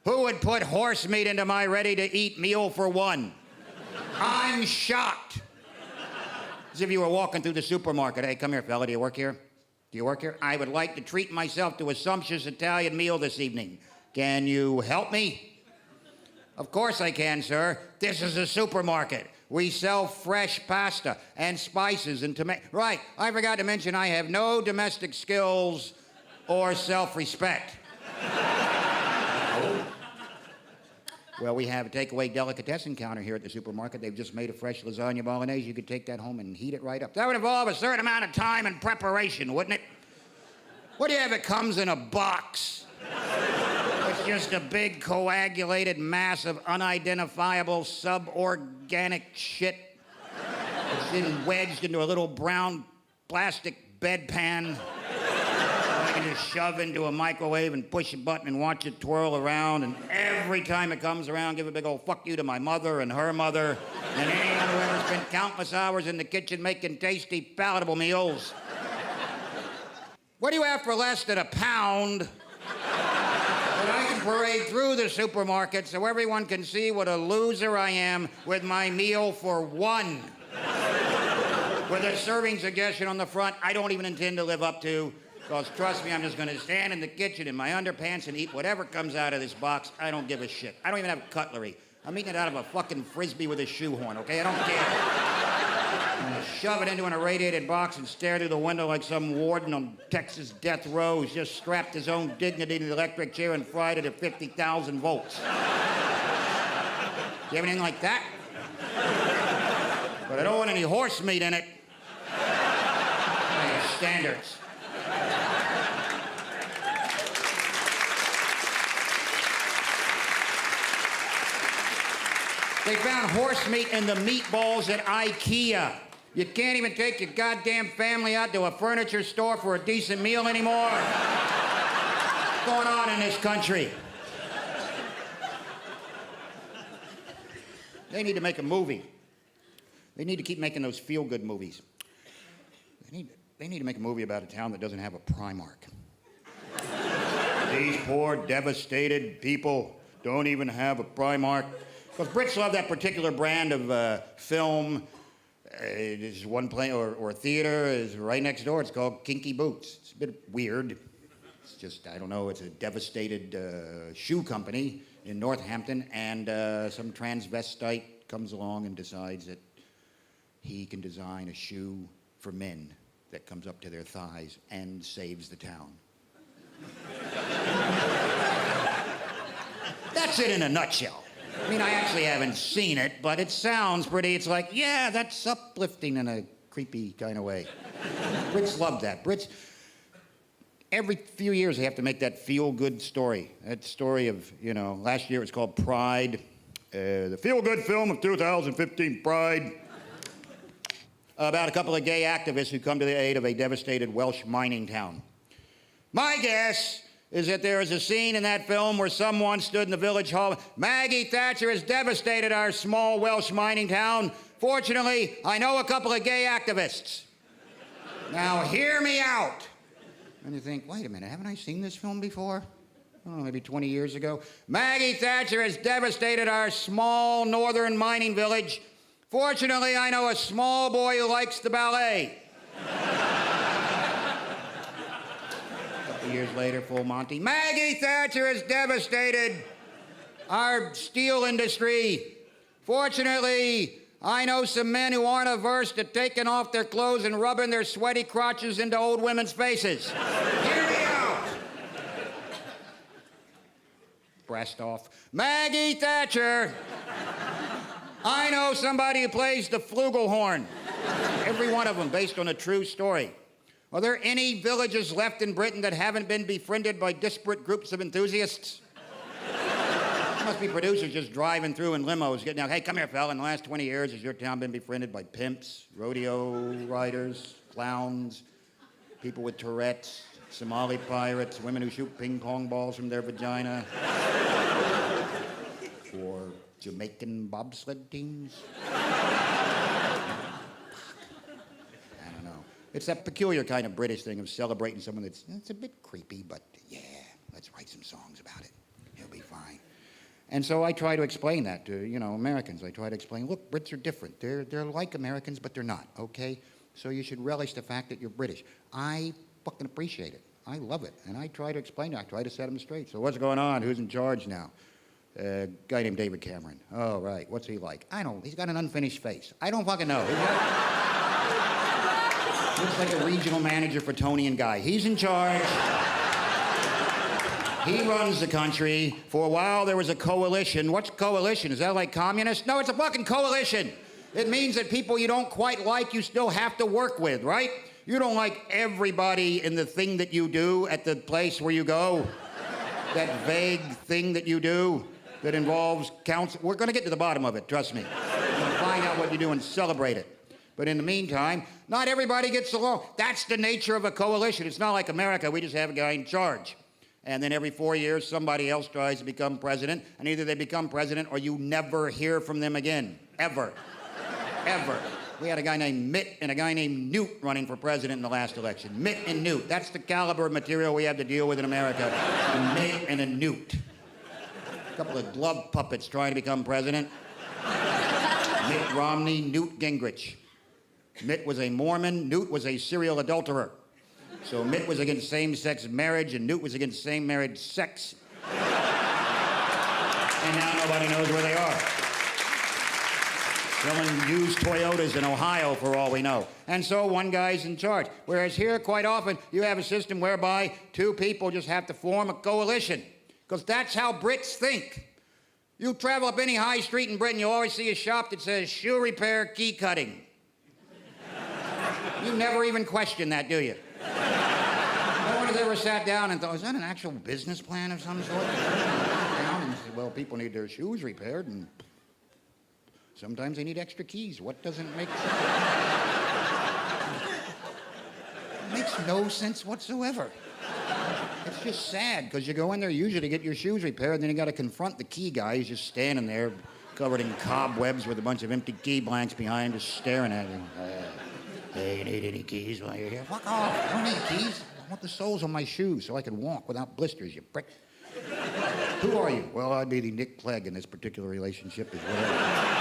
Who would put horse meat into my ready-to-eat meal for one? I'm shocked. As if you were walking through the supermarket. Hey, come here, fella. Do you work here? Do you work here? I would like to treat myself to a sumptuous Italian meal this evening. Can you help me? Of course I can, sir. This is a supermarket. We sell fresh pasta and spices and tomato. Right, I forgot to mention I have no domestic skills or self-respect. Well, we have a takeaway delicatessen counter here at the supermarket. They've just made a fresh lasagna bolognese. You could take that home and heat it right up. That would involve a certain amount of time and preparation, wouldn't it? What do you have? It comes in a box. It's just a big coagulated mass of unidentifiable suborganic shit. It's then wedged into a little brown plastic bedpan. I can just shove into a microwave and push a button and watch it twirl around. And every time it comes around, give a big old fuck you to my mother and her mother and anyone who ever spent countless hours in the kitchen making tasty, palatable meals. What do you have for less than £1? That I can parade through the supermarket so everyone can see what a loser I am with my meal for one. With a serving suggestion on the front I don't even intend to live up to. Because trust me, I'm just going to stand in the kitchen in my underpants and eat whatever comes out of this box. I don't give a shit. I don't even have cutlery. I'm eating it out of a fucking Frisbee with a shoehorn, okay? I don't care. I'm going to shove it into an irradiated box and stare through the window like some warden on Texas death row who's just strapped his own dignity to the electric chair and fried it at 50,000 volts. Do you have anything like that? But I don't want any horse meat in it. I have standards. They found horse meat in the meatballs at IKEA. You can't even take your goddamn family out to a furniture store for a decent meal anymore. What's going on in this country? They need to make a movie. They need to keep making those feel-good movies. They need to make a movie about a town that doesn't have a Primark. These poor, devastated people don't even have a Primark. Because Brits love that particular brand of film. There's one play or theater is right next door. It's called Kinky Boots. It's a bit weird. It's just, I don't know, it's a devastated shoe company in Northampton, and some transvestite comes along and decides that he can design a shoe for men that comes up to their thighs and saves the town. That's it in a nutshell. I mean, I actually haven't seen it, but it sounds pretty. It's like, yeah, that's uplifting in a creepy kind of way. Brits love that. Brits, every few years they have to make that feel-good story. That story of, you know, last year it was called Pride. The feel-good film of 2015, Pride. About a couple of gay activists who come to the aid of a devastated Welsh mining town. My guess is that there is a scene in that film where someone stood in the village hall. Maggie Thatcher has devastated our small Welsh mining town. Fortunately, I know a couple of gay activists. Now, hear me out. And you think, wait a minute, haven't I seen this film before? Oh, maybe 20 years ago. Maggie Thatcher has devastated our small northern mining village. Fortunately, I know a small boy who likes the ballet. Years later, full Monty. Maggie Thatcher has devastated our steel industry. Fortunately, I know some men who aren't averse to taking off their clothes and rubbing their sweaty crotches into old women's faces. Hear me out. Breast off. Maggie Thatcher. I know somebody who plays the flugelhorn. Every one of them based on a true story. Are there any villages left in Britain that haven't been befriended by disparate groups of enthusiasts? There must be producers just driving through in limos, getting out, hey, come here, fella, in the last 20 years, has your town been befriended by pimps, rodeo riders, clowns, people with Tourette's, Somali pirates, women who shoot ping pong balls from their vagina, or Jamaican bobsled teams? It's that peculiar kind of British thing of celebrating someone that's a bit creepy, but yeah, let's write some songs about it. He'll be fine. And so I try to explain that to, Americans. I try to explain, look, Brits are different. They're like Americans, but they're not, okay? So you should relish the fact that you're British. I fucking appreciate it. I love it. And I try to explain it. I try to set them straight. So what's going on? Who's in charge now? A guy named David Cameron. Oh, right. What's he like? I don't. He's got an unfinished face. I don't fucking know. Looks like a regional manager for Tony and Guy. He's in charge. He runs the country. For a while, there was a coalition. What's coalition? Is that like communist? No, it's a fucking coalition. It means that people you don't quite like, you still have to work with, right? You don't like everybody in the thing that you do at the place where you go. That vague thing that you do that involves council. We're going to get to the bottom of it, trust me. We're going to find out what you do and celebrate it. But in the meantime, not everybody gets along. That's the nature of a coalition. It's not like America. We just have a guy in charge. And then every 4 years, somebody else tries to become president, and either they become president or you never hear from them again. Ever. Ever. We had a guy named Mitt and a guy named Newt running for president in the last election. Mitt and Newt. That's the caliber of material we have to deal with in America. A Mitt and a Newt. A couple of glove puppets trying to become president. Mitt Romney, Newt Gingrich. Mitt was a Mormon, Newt was a serial adulterer. So Mitt was against same-sex marriage and Newt was against same-marriage sex. And now nobody knows where they are. Selling used Toyotas in Ohio for all we know. And so one guy's in charge. Whereas here, quite often, you have a system whereby two people just have to form a coalition. Because that's how Brits think. You travel up any high street in Britain, you always see a shop that says shoe repair, key cutting. You never even question that, do you? No one has ever sat down and thought, is that an actual business plan of some sort? Down and said, well, people need their shoes repaired, and sometimes they need extra keys. What doesn't make sense? It makes no sense whatsoever. It's just sad, because you go in there usually to get your shoes repaired, and then you got to confront the key guy who's just standing there, covered in cobwebs with a bunch of empty key blanks behind him, just staring at you. Hey, you need any keys while you're here? Fuck off. I don't need keys. I want the soles on my shoes so I can walk without blisters, you prick. Who are you? Well, I'd be the Nick Clegg in this particular relationship. Is whatever.